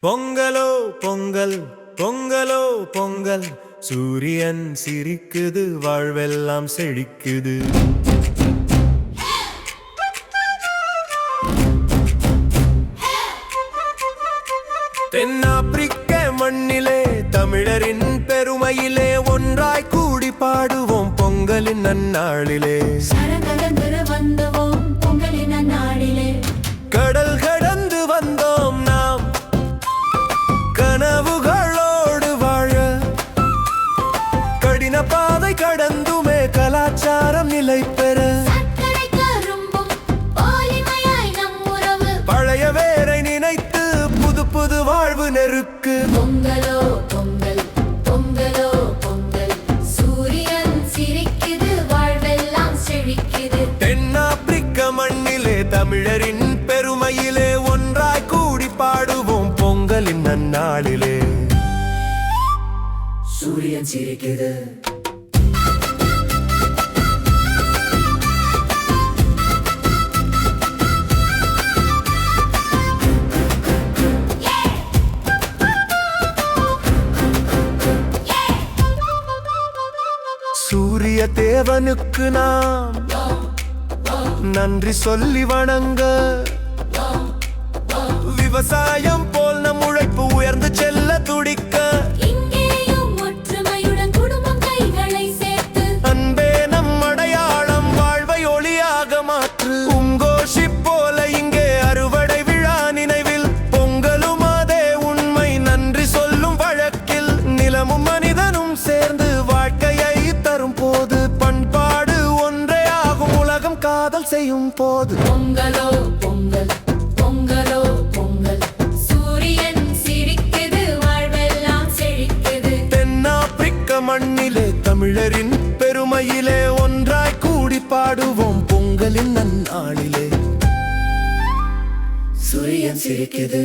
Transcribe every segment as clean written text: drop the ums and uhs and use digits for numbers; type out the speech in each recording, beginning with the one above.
பொங்கலோ பொங்கல் பொங்கலோ பொங்கல், சூரியன் சிரிக்குது, வாழ்வெல்லாம் செழிக்குது. தென்னாப்பிரிக்க மண்ணிலே தமிழரின் பெருமையிலே ஒன்றாய் கூடி பாடுவோம் பொங்கலின் நன்னாளிலே. கடல் கடந்து வந்தோம் நாம் கனவுகளோடு வாழ, கடின பாதை கடந்துமே கலாச்சாரம் நிலை பெற. பழைய வேரை நினைத்து புது புது வாழ்வு நெருக்கு. பொங்கலோ பொங்கல் பொங்கலோ பொங்கல், சூரியன் சிரிக்குது, வாழ்வெல்லாம் செழிக்குது. தென்னாப்பிரிக்க மண்ணிலே தமிழரின் பெருமையிலே ஒன்றாய் கூடி பாடுவோம் பொங்கலின் நன்னாளிலே. சூரியன் சிரிக்குது. சூரிய தேவனுக்கு நாம் நன்றி சொல்லி வணங்க, விவசாயம் போல் நம் உழைப்பு உயர்ந்து செல்ல துடிக்க. இங்கேயும் ஒற்றுமையுடன் குடும்பம் கைகளை சேர்த்து, அன்பே நம் அடையாளம், வாழ்வை ஒளியாக மாற்று. உங்கோஷி போல இங்கே அறுவடை விழா நினைவில், பொங்கலும் அதே உண்மை நன்றி சொல்லும் வழக்கில். நிலமும் மனிதனும் சேர்ந்து வாழ்க்கையை தரும் போது, பண்பாடு ஒன்றே ஆகும் உலகம் காதல் செய்யும் போது. பொங்கலோ பொங்கல் பொங்கலோ பொங்கல், சூரியன் சிரிக்குது, வாழ்வெல்லாம் செழிக்குது. தென்னாப்பிரிக்க மண்ணிலே தமிழரின் பெருமையிலே ஒன்றாய் கூடி பாடுவோம் பொங்கலின் நன்னாளிலே. சூரியன் சிரிக்குது.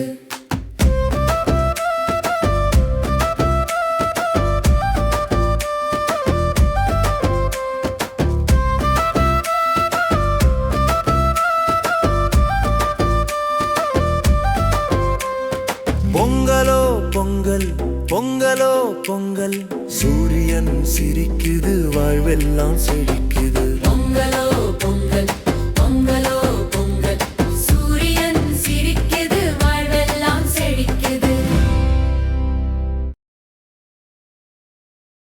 பொங்கலோ பொங்கல் பொங்கலோ பொங்கல், சூரியன் சிரிக்குது, வாழ்வெல்லாம் செழிக்குது.